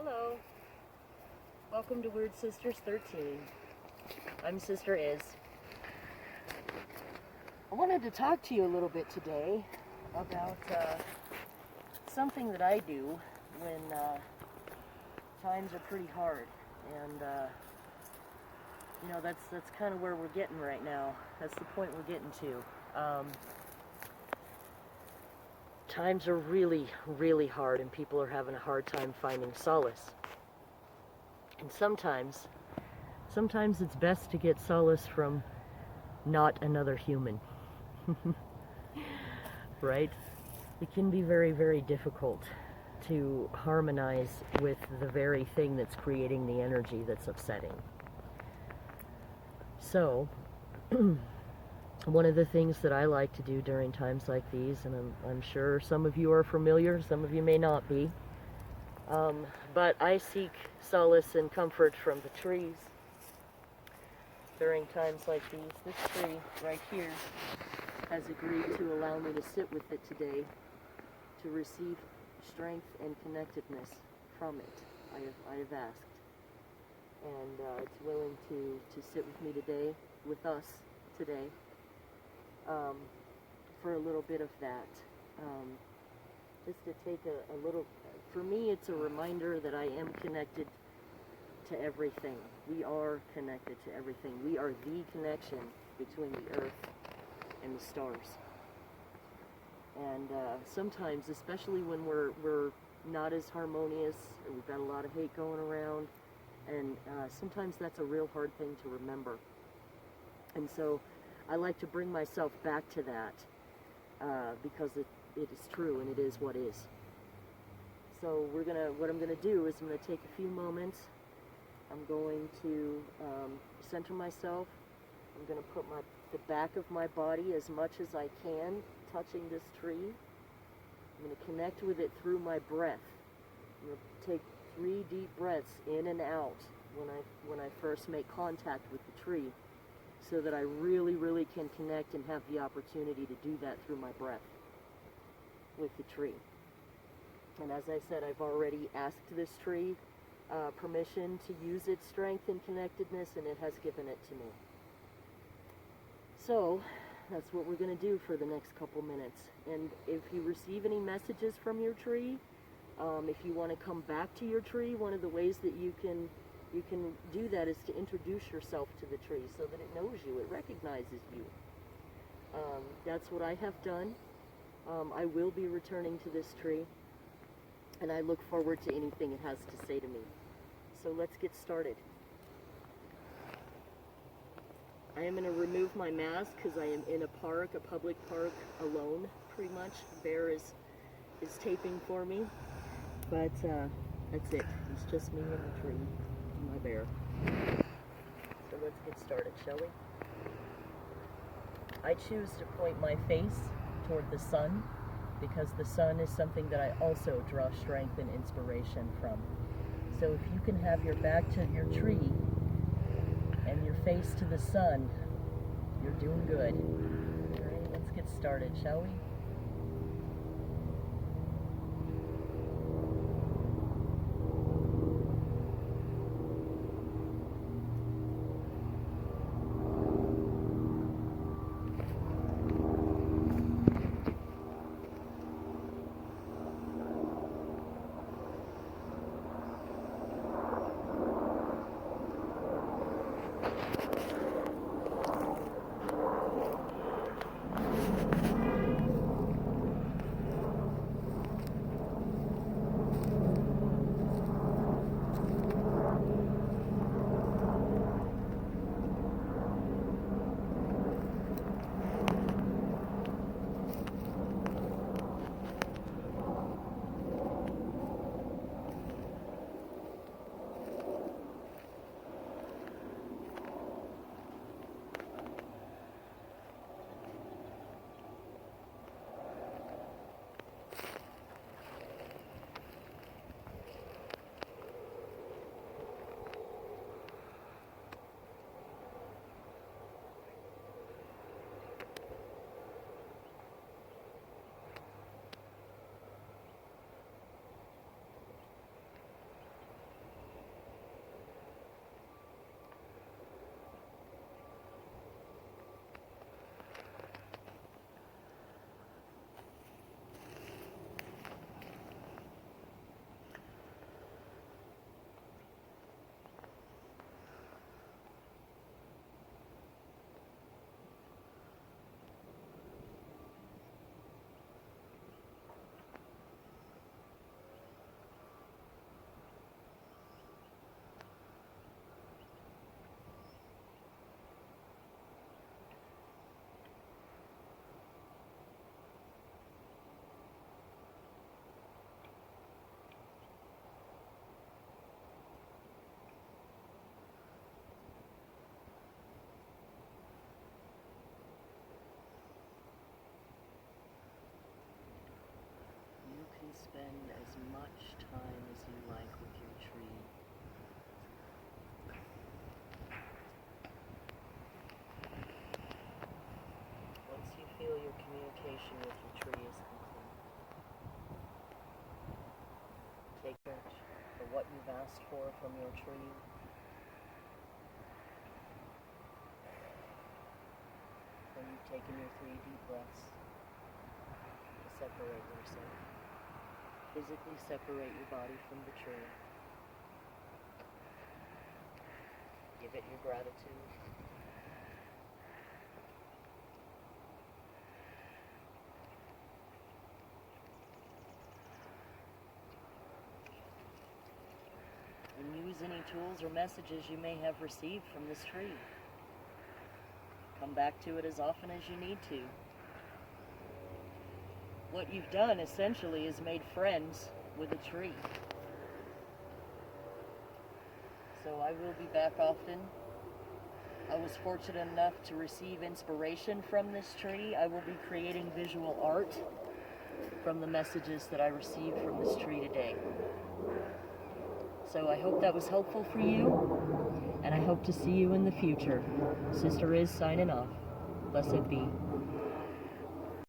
Hello. Welcome to Weird Sisters 13. I'm Sister Iz. I wanted to talk to you a little bit today about something that I do when times are pretty hard. And, that's kind of where we're getting right now. That's the point we're getting to. Times are really, really hard, and people are having a hard time finding solace. And sometimes it's best to get solace from not another human. Right? It can be very, very difficult to harmonize with the very thing that's creating the energy that's upsetting. So, one of the things that I like to do during times like these, and I'm sure some of you are familiar, some of you may not be, but I seek solace and comfort from the trees during times like these. This tree right here has agreed to allow me to sit with it today to receive strength and connectedness from it. I have asked. And it's willing to sit with me today, with us today, for a little bit of that. Just to take a little, for me it's a reminder that I am connected to everything. We are connected to everything. We are the connection between the earth and the stars. And sometimes, especially when we're not as harmonious, or we've got a lot of hate going around, and sometimes that's a real hard thing to remember. And so I like to bring myself back to that because it is true and it is what is. So what I'm gonna do is I'm gonna take a few moments. I'm going to center myself. I'm gonna put the back of my body as much as I can touching this tree. I'm gonna connect with it through my breath. I'm gonna take 3 deep breaths in and out when I first make contact with the tree, so that I really, really can connect and have the opportunity to do that through my breath with the tree. And as I said, I've already asked this tree permission to use its strength and connectedness, and it has given it to me. So that's what we're going to do for the next couple minutes. And if you receive any messages from your tree, if you want to come back to your tree, one of the ways that you can do that is to introduce yourself to the tree so that it knows you, it recognizes you. That's what I have done. I will be returning to this tree, and I look forward to anything it has to say to me. So let's get started. I am going to remove my mask because I am in a park, a public park, alone, pretty much. Bear is taping for me, but that's it. It's just me and the tree, and my bear. So let's get started, shall we? I choose to point my face toward the sun because the sun is something that I also draw strength and inspiration from. So if you can have your back to your tree and your face to the sun, you're doing good. All right, let's get started, shall we? spend as much time as you like with your tree. Once you feel your communication with your tree is complete, take charge for what you've asked for from your tree. And you've taken your 3 deep breaths to separate yourself. Physically separate your body from the tree. Give it your gratitude. And use any tools or messages you may have received from this tree. Come back to it as often as you need to. What you've done essentially is made friends with a tree. So I will be back often. I was fortunate enough to receive inspiration from this tree. I will be creating visual art from the messages that I received from this tree today. So I hope that was helpful for you, and I hope to see you in the future. Sister is signing off. Blessed be.